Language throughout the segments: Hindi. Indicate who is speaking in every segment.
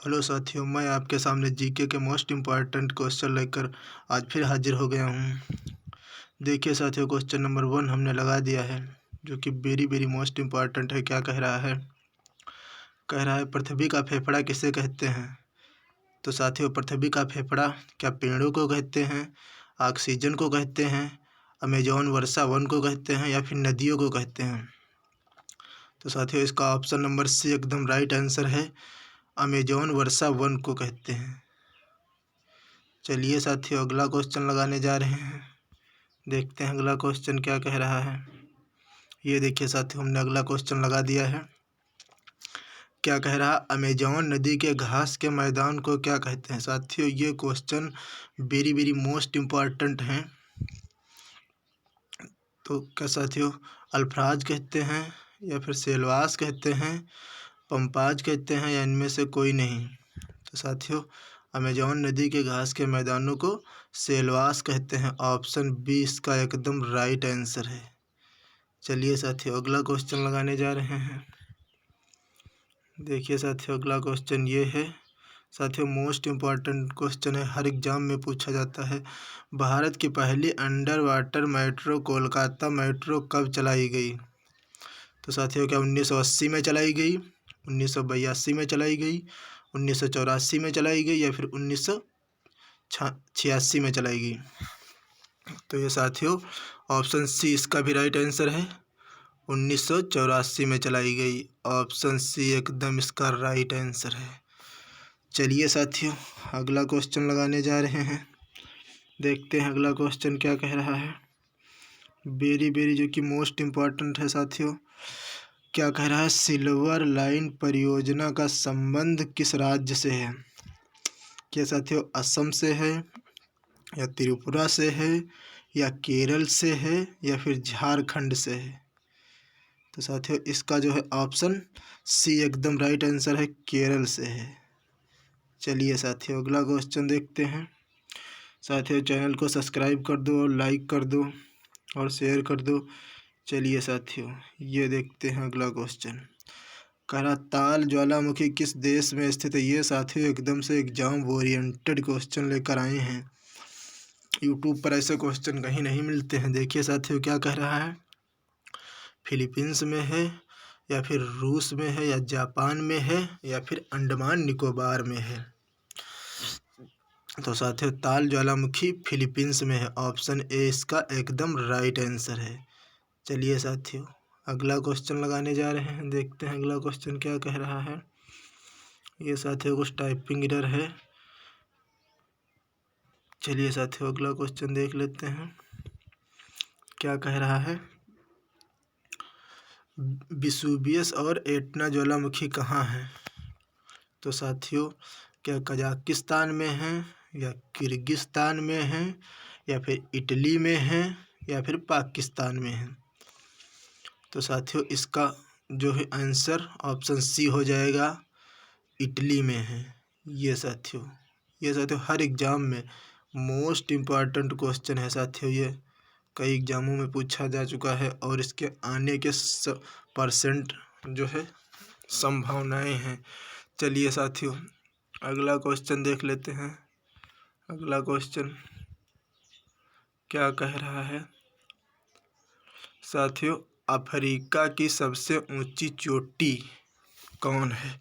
Speaker 1: हेलो साथियों, मैं आपके सामने जीके के मोस्ट इम्पॉर्टेंट क्वेश्चन लेकर आज फिर हाजिर हो गया हूँ। देखिए साथियों, क्वेश्चन नंबर 1 हमने लगा दिया है, जो कि वेरी वेरी मोस्ट इम्पॉर्टेंट है। क्या कह रहा है? कह रहा है पृथ्वी का फेफड़ा किसे कहते हैं? तो साथियों, पृथ्वी का फेफड़ा क्या पेड़ों को कहते हैं, ऑक्सीजन को कहते हैं, अमेजॉन वर्षा वन को कहते हैं, या फिर नदियों को कहते हैं? तो साथियों, इसका ऑप्शन नंबर सी एकदम राइट आंसर है। अमेजॉन वर्षा वन को कहते हैं। चलिए साथियों, अगला क्वेश्चन लगाने जा रहे हैं। देखते हैं अगला क्वेश्चन क्या कह रहा है। ये देखिए साथियों, हमने अगला क्वेश्चन लगा दिया है। क्या कह रहा है? अमेजॉन नदी के घास के मैदान को क्या कहते हैं? साथियों, ये question very very most important हैं। तो क्या साथियों, अल्फ्राज कहते हैं, या फिर सेलवास कहते हैं, पंपाज कहते हैं, या इनमें से कोई नहीं? तो साथियों, अमेजॉन नदी के घास के मैदानों को सेलवास कहते हैं। ऑप्शन बी इसका एकदम राइट आंसर है। चलिए साथियों, अगला क्वेश्चन लगाने जा रहे हैं। देखिए साथियों, अगला क्वेश्चन ये है। साथियों, मोस्ट इम्पॉर्टेंट क्वेश्चन है, हर एग्जाम में पूछा जाता है। भारत की पहली under water metro Kolkata metro कब चलाई गई? तो साथियों, क्या 1980 में चलाई गई, 1982 में चलाई गई, 1984 में चलाई गई, या फिर 1986 में चलाई गई? तो ये साथियों, ऑप्शन सी इसका भी राइट आंसर है। 1984 में चलाई गई। ऑप्शन सी एकदम इसका राइट आंसर है। चलिए साथियों, अगला क्वेश्चन लगाने जा रहे हैं। देखते हैं अगला क्वेश्चन क्या कह रहा है। वेरी वेरी जो कि मोस्ट इम्पॉर्टेंट है साथियों। क्या कह रहा है? सिल्वर लाइन परियोजना का संबंध किस राज्य से है? क्या साथियों, असम से है, या त्रिपुरा से है, या केरल से है, या फिर झारखंड से है? तो साथियों, इसका जो है ऑप्शन सी एकदम राइट आंसर है, केरल से है। चलिए साथियों, अगला क्वेश्चन देखते हैं। साथियों, चैनल को सब्सक्राइब कर दो और लाइक कर दो और शेयर कर दो। चलिए साथियों, ये देखते हैं अगला क्वेश्चन। कह रहा ताल ज्वालामुखी किस देश में स्थित है? ये साथियों एकदम से एग्जाम ओरिएंटेड क्वेश्चन लेकर आए हैं। यूट्यूब पर ऐसे क्वेश्चन कहीं नहीं मिलते हैं। देखिए साथियों, क्या कह रहा है? फिलीपींस में है, या फिर रूस में है, या जापान में है, या फिर अंडमान निकोबार में है? तो साथियों, ताल ज्वालामुखी फिलीपींस में है। ऑप्शन ए इसका एकदम राइट आंसर है। चलिए साथियों, अगला क्वेश्चन लगाने जा रहे हैं। देखते हैं अगला क्वेश्चन क्या कह रहा है। ये साथियों कुछ टाइपिंग एरर है। चलिए साथियों, अगला क्वेश्चन देख लेते हैं क्या कह रहा है। विसुवियस और एटना ज्वालामुखी कहाँ है? तो साथियों, क्या कजाकिस्तान में है, या किर्गिस्तान में है, या फिर इटली में है, या फिर पाकिस्तान में है? तो साथियों, इसका जो है आंसर ऑप्शन सी हो जाएगा, इटली में है। ये साथियों हर एग्ज़ाम में मोस्ट इम्पॉर्टेंट क्वेश्चन है साथियों। ये कई एग्ज़ामों में पूछा जा चुका है, और इसके आने के परसेंट जो है संभावनाएं हैं। चलिए साथियों, अगला क्वेश्चन देख लेते हैं। अगला क्वेश्चन क्या कह रहा है। साथियों, अफ्रीका की सबसे ऊंची चोटी कौन है?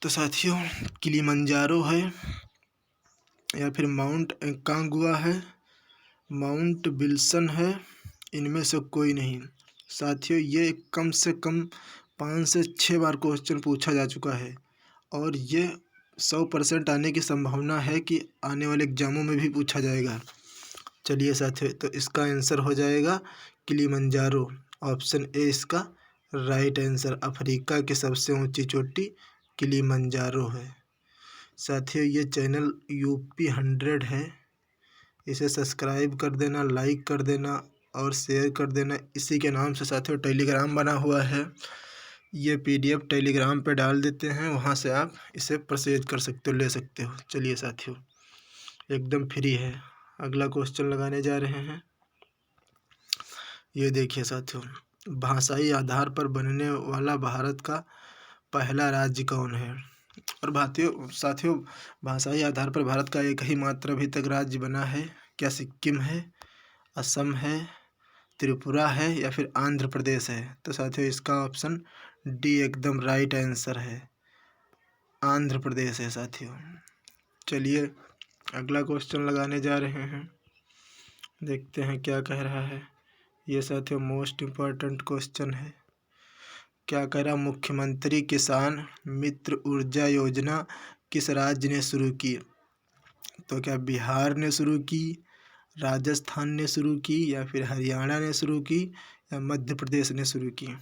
Speaker 1: तो साथियों, किलिमंजारो है, या फिर माउंट एकांगुआ है, माउंट विल्सन है, इनमें से कोई नहीं? साथियों, ये कम से कम 5 से 6 बार क्वेश्चन पूछा जा चुका है, और ये 100% आने की संभावना है कि आने वाले एग्जामों में भी पूछा जाएगा। चलिए साथियों, तो इसका आंसर हो जाएगा किलिमंजारो। ऑप्शन ए इसका राइट आंसर। अफ्रीका की सबसे ऊंची चोटी किलिमंजारो है। साथियों, ये चैनल यूपी 100 है। इसे सब्सक्राइब कर देना, लाइक कर देना और शेयर कर देना। इसी के नाम से साथियों टेलीग्राम बना हुआ है। ये पीडीएफ टेलीग्राम पे डाल देते हैं, वहाँ से आप इसे परचेज कर सकते हो, ले सकते हो। चलिए साथियों, एकदम फ्री है। अगला क्वेश्चन लगाने जा रहे हैं। ये देखिए साथियों, भाषाई आधार पर बनने वाला भारत का पहला राज्य कौन है? और भातियों साथियों, भाषाई आधार पर भारत का एक ही मात्र अभी तक राज्य बना है। क्या सिक्किम है, असम है, त्रिपुरा है या फिर आंध्र प्रदेश है? तो साथियों इसका ऑप्शन डी एकदम राइट आंसर है, आंध्र प्रदेश है साथियों। चलिए अगला क्वेश्चन लगाने जा रहे हैं, देखते हैं क्या कह रहा है। ये साथियों मोस्ट इम्पॉर्टेंट क्वेश्चन है। क्या कह रहा, मुख्यमंत्री किसान मित्र ऊर्जा योजना किस राज्य ने शुरू की? तो क्या बिहार ने शुरू की, राजस्थान ने शुरू की या फिर हरियाणा ने शुरू की या मध्य प्रदेश ने शुरू की?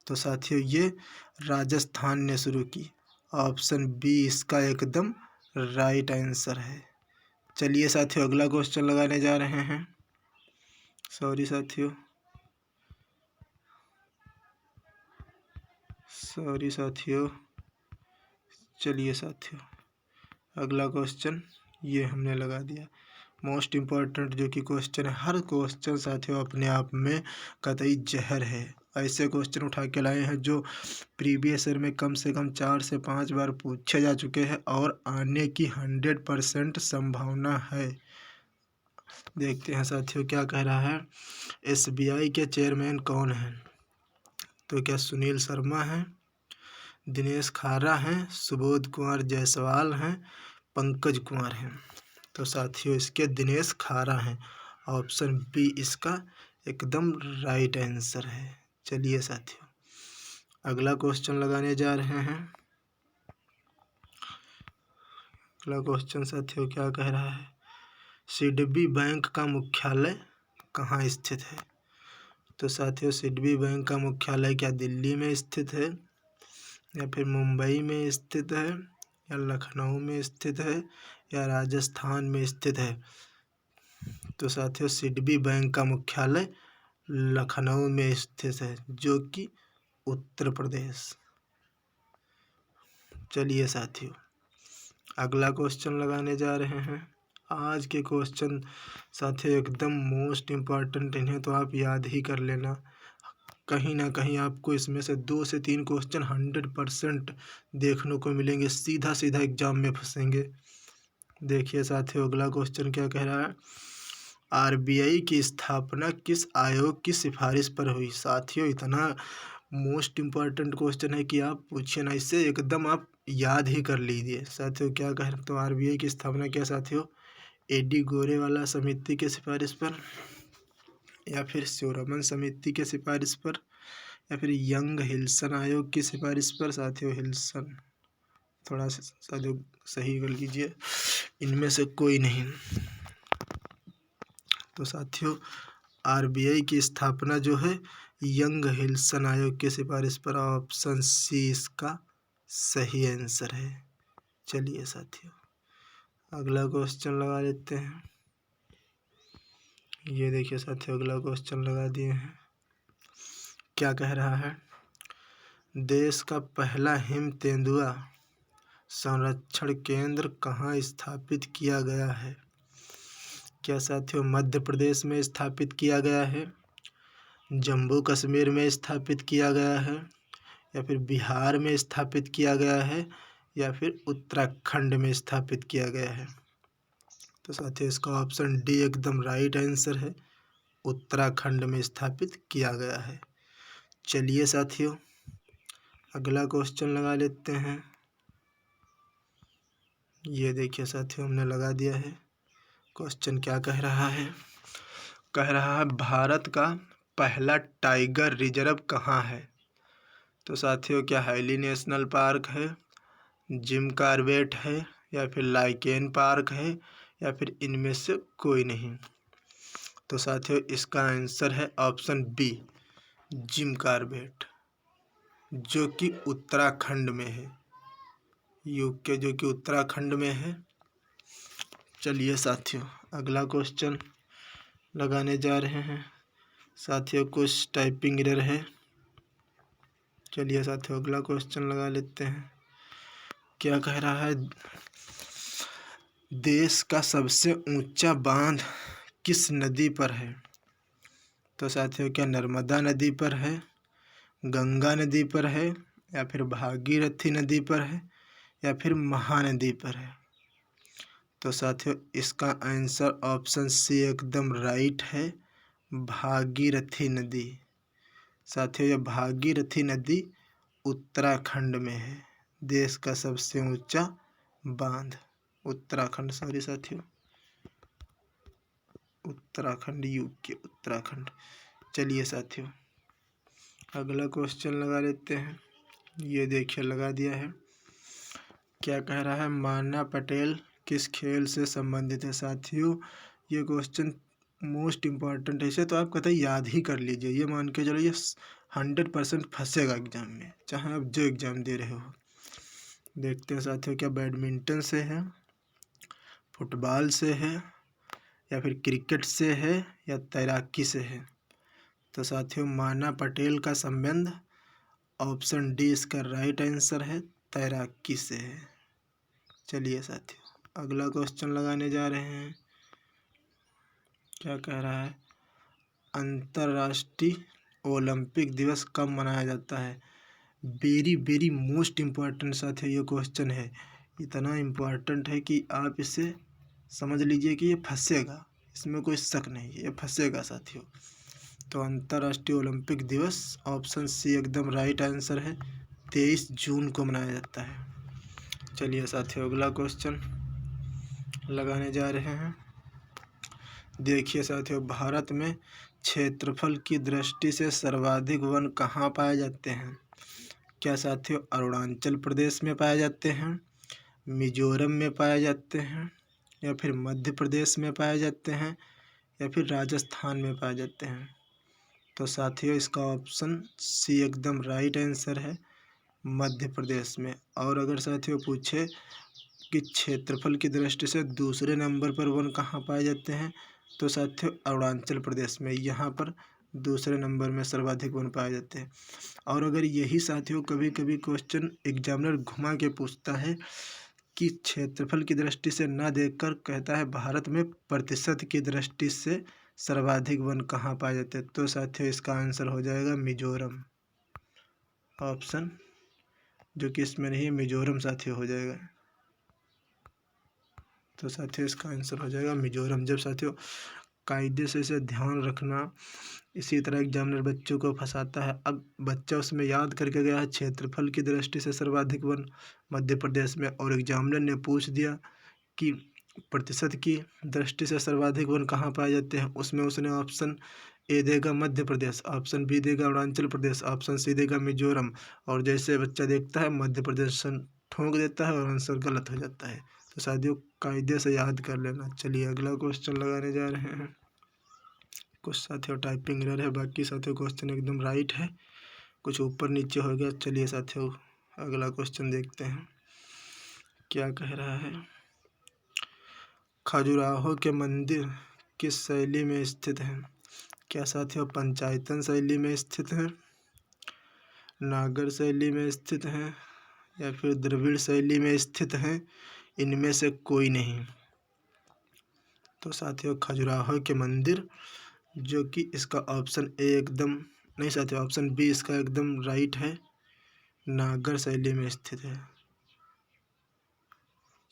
Speaker 1: तो साथियों ये राजस्थान ने शुरू की। ऑप्शन बी इसका एकदम राइट आंसर है। चलिए साथियों अगला क्वेश्चन लगाने जा रहे हैं। सॉरी साथियों, चलिए साथियों अगला क्वेश्चन ये हमने लगा दिया। मोस्ट इम्पॉर्टेंट जो कि क्वेश्चन है, हर क्वेश्चन साथियों अपने आप में कतई जहर है। ऐसे क्वेश्चन उठा के लाए हैं जो प्रीवियस ईयर में कम से कम 4 से 5 बार पूछे जा चुके हैं और आने की 100% संभावना है। देखते हैं साथियों क्या कह रहा है। SBI के चेयरमैन कौन हैं? तो क्या सुनील शर्मा हैं, दिनेश खारा हैं, सुबोध कुमार जायसवाल हैं, पंकज कुमार हैं? तो साथियों इसके दिनेश खारा हैं। ऑप्शन बी इसका एकदम राइट आंसर है। चलिए साथियों अगला क्वेश्चन लगाने जा रहे हैं। अगला क्वेश्चन साथियों क्या कह रहा है, सिडबी बैंक का मुख्यालय कहाँ स्थित है? तो साथियों सिडबी बैंक का मुख्यालय क्या दिल्ली में स्थित है या फिर मुंबई में स्थित है या लखनऊ में स्थित है या राजस्थान में स्थित है? तो साथियों सिडबी बैंक का मुख्यालय लखनऊ में स्थित है, जो कि उत्तर प्रदेश। चलिए साथियों अगला क्वेश्चन लगाने जा रहे हैं। आज के क्वेश्चन साथियों एकदम मोस्ट इम्पॉर्टेंट, इन्हें तो आप याद ही कर लेना। कहीं ना कहीं आपको इसमें से 2 से 3 क्वेश्चन 100% देखने को मिलेंगे, सीधा सीधा एग्जाम में फंसेंगे। देखिए साथियों अगला क्वेश्चन क्या कह रहा है, RBI की स्थापना किस आयोग की सिफारिश पर हुई? साथियों इतना मोस्ट इम्पॉर्टेंट क्वेश्चन है कि आप पूछिए ना, इससे एकदम आप याद ही कर लीजिए। साथियों क्या कह रहे, तो RBI की स्थापना क्या साथियों, AD गोरेवाला समिति के सिफारिश पर या फिर स्योरमन समिति के सिफारिश पर या फिर यंग हिल्सन आयोग की सिफारिश पर? साथियों हिल्सन, थोड़ा सा साथियों सही कर लीजिए, इनमें से कोई नहीं। तो साथियों RBI की स्थापना जो है यंग हिल्सन आयोग की सिफारिश पर। ऑप्शन सी इसका सही आंसर है। चलिए साथियों अगला क्वेश्चन लगा लेते हैं। ये देखिए साथियों अगला क्वेश्चन लगा दिए हैं। क्या कह रहा है, देश का पहला हिम तेंदुआ संरक्षण केंद्र कहाँ स्थापित किया गया है? क्या साथियों मध्य प्रदेश में स्थापित किया गया है, जम्मू कश्मीर में स्थापित किया गया है या फिर बिहार में स्थापित किया गया है या फिर उत्तराखंड में स्थापित किया गया है? तो साथियों इसका ऑप्शन डी एकदम राइट आंसर है, उत्तराखंड में स्थापित किया गया है। चलिए साथियों अगला क्वेश्चन लगा लेते हैं। ये देखिए साथियों हमने लगा दिया है। क्वेश्चन क्या कह रहा है, कह रहा है भारत का पहला टाइगर रिजर्व कहाँ है? तो साथियों क्या हैली नेशनल पार्क है, जिम कॉर्बेट है या फिर लाइकेन पार्क है या फिर इनमें से कोई नहीं? तो साथियों इसका आंसर है ऑप्शन बी जिम कॉर्बेट, जो कि उत्तराखंड में है, यूके जो कि उत्तराखंड में है। चलिए साथियों अगला क्वेश्चन लगाने जा रहे हैं। साथियों कुछ टाइपिंग एरर है। चलिए साथियों अगला क्वेश्चन लगा लेते हैं। क्या कह रहा है, देश का सबसे ऊंचा बांध किस नदी पर है? तो साथियों क्या नर्मदा नदी पर है, गंगा नदी पर है या फिर भागीरथी नदी पर है या फिर महानदी पर है? तो साथियों इसका आंसर ऑप्शन सी एकदम राइट है, भागीरथी नदी। साथियों यह भागीरथी नदी उत्तराखंड में है, देश का सबसे ऊंचा बांध। उत्तराखंड, सॉरी साथियों, उत्तराखंड, यूके उत्तराखंड। चलिए साथियों अगला क्वेश्चन लगा लेते हैं। ये देखिए लगा दिया है। क्या कह रहा है, माना पटेल किस खेल से संबंधित है? साथियों ये क्वेश्चन मोस्ट इम्पॉर्टेंट है, इसे तो आप कहते याद ही कर लीजिए। ये मान के चलो ये 100% फंसेगा एग्जाम में, चाहे आप जो एग्जाम दे रहे हो। देखते हैं साथियों, क्या बैडमिंटन से है, फुटबॉल से है, या फिर क्रिकेट से है, या तैराकी से है? तो साथियों माना पटेल का संबंध ऑप्शन डी इसका राइट आंसर है, तैराकी से है। चलिए साथियों अगला क्वेश्चन लगाने जा रहे हैं। क्या कह रहा है, अंतर्राष्ट्रीय ओलंपिक दिवस कब मनाया जाता है? वेरी वेरी मोस्ट इम्पॉर्टेंट साथियों ये क्वेश्चन है। इतना इम्पॉर्टेंट है कि आप इसे समझ लीजिए कि ये फंसेगा, इसमें कोई शक नहीं, ये फंसेगा साथियों। तो अंतर्राष्ट्रीय ओलंपिक दिवस ऑप्शन सी एकदम राइट आंसर है, 23 जून को मनाया जाता है। चलिए साथियों अगला क्वेश्चन लगाने जा रहे हैं। देखिए साथियों भारत में क्षेत्रफल की दृष्टि से सर्वाधिक वन कहाँ पाए जाते हैं? क्या साथियों अरुणाचल प्रदेश में पाए जाते हैं, मिजोरम में पाए जाते हैं, या फिर मध्य प्रदेश में पाए जाते हैं, या फिर राजस्थान में पाए जाते हैं? तो साथियों इसका ऑप्शन सी एकदम राइट आंसर है, मध्य प्रदेश में। और अगर साथियों पूछे कि क्षेत्रफल की दृष्टि से दूसरे नंबर पर वन कहाँ पाए जाते हैं, तो साथियों अरुणाचल प्रदेश में, यहाँ पर दूसरे नंबर में सर्वाधिक वन पाए जाते हैं। और अगर यही साथियों कभी कभी क्वेश्चन एग्जामिनर घुमा के पूछता है कि क्षेत्रफल की दृष्टि से ना देखकर कहता है भारत में प्रतिशत की दृष्टि से सर्वाधिक वन कहाँ पाए जाते हैं, तो साथियों इसका आंसर हो जाएगा मिजोरम, ऑप्शन जो कि इसमें नहीं है, मिजोरम साथियों हो जाएगा। तो साथियों इसका आंसर हो जाएगा मिजोरम। जब साथियों कायदे से इसे ध्यान रखना, इसी तरह एग्जामिनर बच्चों को फंसाता है। अब बच्चा उसमें याद करके गया है क्षेत्रफल की दृष्टि से सर्वाधिक वन मध्य प्रदेश में, और एग्जामिनर ने पूछ दिया कि प्रतिशत की दृष्टि से सर्वाधिक वन कहाँ पाए जाते हैं, उसमें उसने ऑप्शन ए देगा मध्य प्रदेश, ऑप्शन बी देगा अरुणाचल प्रदेश, ऑप्शन सी देगा मिजोरम, और जैसे बच्चा देखता है मध्य प्रदेश ठोंक देता है और आंसर गलत हो जाता है। तो साथियों कायदे से याद कर लेना। चलिए अगला क्वेश्चन लगाने जा रहे हैं। कुछ साथियों टाइपिंग एरर है, बाकी साथियों क्वेश्चन एकदम राइट है, कुछ ऊपर नीचे हो गया। चलिए साथियों अगला क्वेश्चन देखते हैं। क्या कह रहा है, खजुराहो के मंदिर किस शैली में स्थित है? क्या साथियों पंचायतन शैली में स्थित है, नागर शैली में स्थित है, या फिर द्रविड़ शैली में स्थित है, इनमें से कोई नहीं? तो साथियों खजुराहो के मंदिर, जो कि इसका ऑप्शन ए एकदम नहीं साथियों, ऑप्शन बी इसका एकदम राइट है, नागर शैली में स्थित है।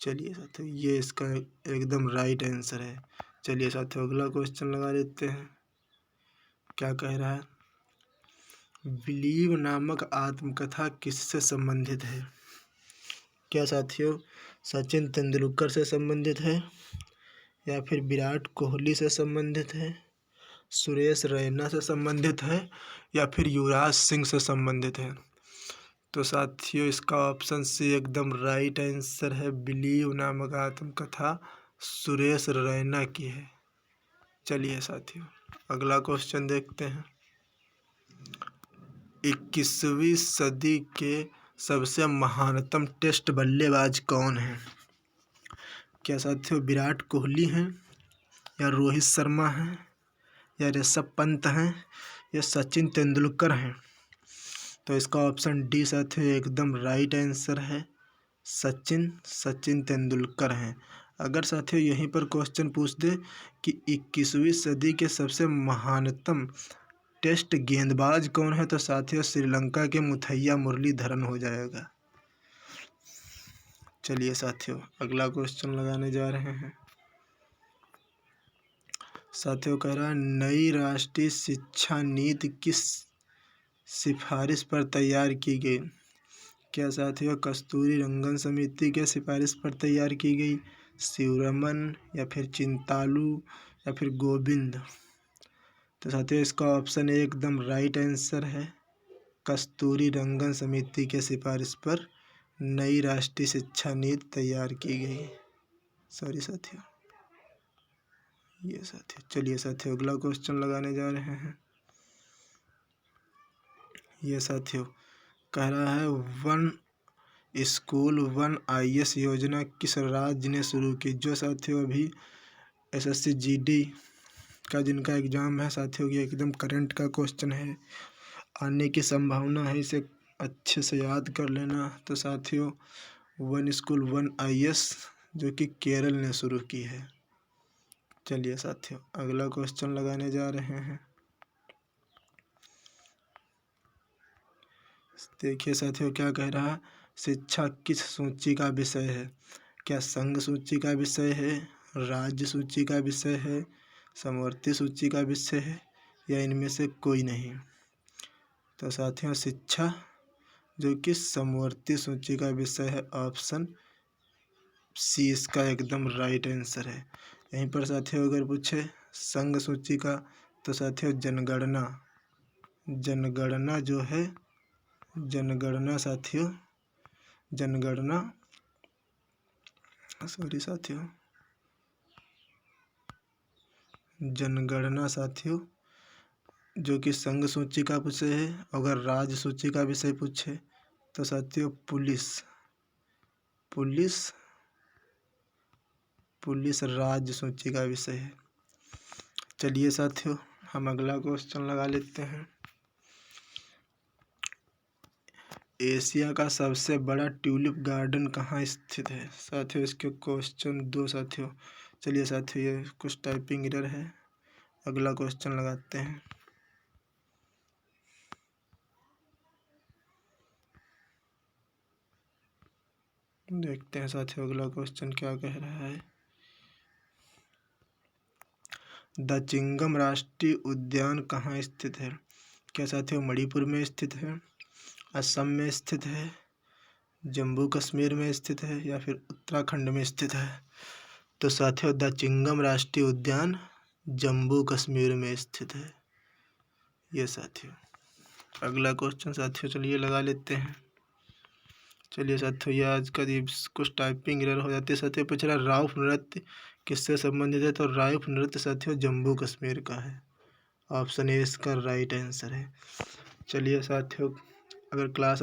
Speaker 1: चलिए साथियों ये इसका एकदम राइट आंसर है। चलिए साथियों अगला क्वेश्चन लगा लेते हैं। क्या कह रहा है, बिलीव नामक आत्मकथा किससे संबंधित है? क्या साथियों सचिन तेंदुलकर से संबंधित है, या फिर विराट कोहली से संबंधित है, सुरेश रैना से संबंधित है, या फिर युवराज सिंह से संबंधित है? तो साथियों इसका ऑप्शन सी एकदम राइट आंसर है, बिलीव नामक आत्मकथा सुरेश रैना की है। चलिए साथियों अगला क्वेश्चन देखते हैं। 21वीं सदी के सबसे महानतम टेस्ट बल्लेबाज कौन है? क्या साथियों विराट कोहली हैं, या रोहित शर्मा हैं, या ऋषभ पंत हैं, या सचिन तेंदुलकर हैं? तो इसका ऑप्शन डी साथियों एकदम राइट आंसर है, सचिन तेंदुलकर हैं। अगर साथियों यहीं पर क्वेश्चन पूछ दे कि 21वीं सदी के सबसे महानतम टेस्ट गेंदबाज कौन है, तो साथियों श्रीलंका के मुथैया मुरलीधरन हो जाएगा। चलिए साथियों अगला क्वेश्चन लगाने जा रहे हैं। साथियों कह रहा है नई राष्ट्रीय शिक्षा नीति किस सिफारिश पर तैयार की गई? क्या साथियों कस्तूरी रंगन समिति के सिफारिश पर तैयार की गई, शिवरमन या फिर चिंतालू या फिर गोविंद? तो साथियों इसका ऑप्शन ए एकदम राइट आंसर है, कस्तूरी रंगन समिति के सिफारिश पर नई राष्ट्रीय शिक्षा नीति तैयार की गई। सॉरी साथियों, ये साथियों। चलिए साथियों अगला क्वेश्चन लगाने जा रहे हैं। ये साथियों कह रहा है वन स्कूल वन IAS योजना किस राज्य ने शुरू की? जो साथियों अभी SSC GD का जिनका एग्ज़ाम है साथियों, ये एकदम करंट का क्वेश्चन है, आने की संभावना है, इसे अच्छे से याद कर लेना। तो साथियों वन स्कूल वन IAS जो कि केरल ने शुरू की है। चलिए साथियों अगला क्वेश्चन लगाने जा रहे हैं। देखिए साथियों क्या कह रहा है, शिक्षा किस सूची का विषय है? क्या संघ सूची का विषय है, राज्य सूची का विषय है, समवर्ती सूची का विषय है या इनमें से कोई नहीं? तो साथियों शिक्षा जो कि समवर्ती सूची का विषय है, ऑप्शन सी इसका एकदम राइट आंसर है। यहीं पर साथियों अगर पूछे संघ सूची का तो साथियों जनगणना जो है, जनगणना साथियों, जनगणना सॉरी साथियों, जनगणना साथियों जो कि संघ सूची का विषय है। अगर राज्य सूची का विषय पूछे तो साथियों पुलिस राज्य सूची का विषय है। चलिए साथियों हम अगला क्वेश्चन लगा लेते हैं। एशिया का सबसे बड़ा ट्यूलिप गार्डन कहाँ स्थित है? साथियों इसके क्वेश्चन 2 साथियों। चलिए साथियों ये कुछ टाइपिंग एरर है, अगला क्वेश्चन लगाते हैं। देखते हैं साथियों अगला क्वेश्चन क्या कह रहा है। दचिंगम राष्ट्रीय उद्यान कहाँ स्थित है? क्या साथियों मणिपुर में स्थित है, असम में स्थित है, जम्मू कश्मीर में स्थित है या फिर उत्तराखंड में स्थित है? तो साथियों दचिंगम राष्ट्रीय उद्यान जम्मू कश्मीर में स्थित है। ये साथियों अगला क्वेश्चन साथियों चलिए लगा लेते हैं। चलिए साथियों ये आज का कुछ टाइपिंग एरर हो जाती है साथियों। पूछ रहा राउफ नृत्य किससे संबंधित है? तो राउफ नृत्य साथियों जम्मू कश्मीर का है, ऑप्शन ए इसका राइट आंसर है। चलिए साथियों अगर क्लास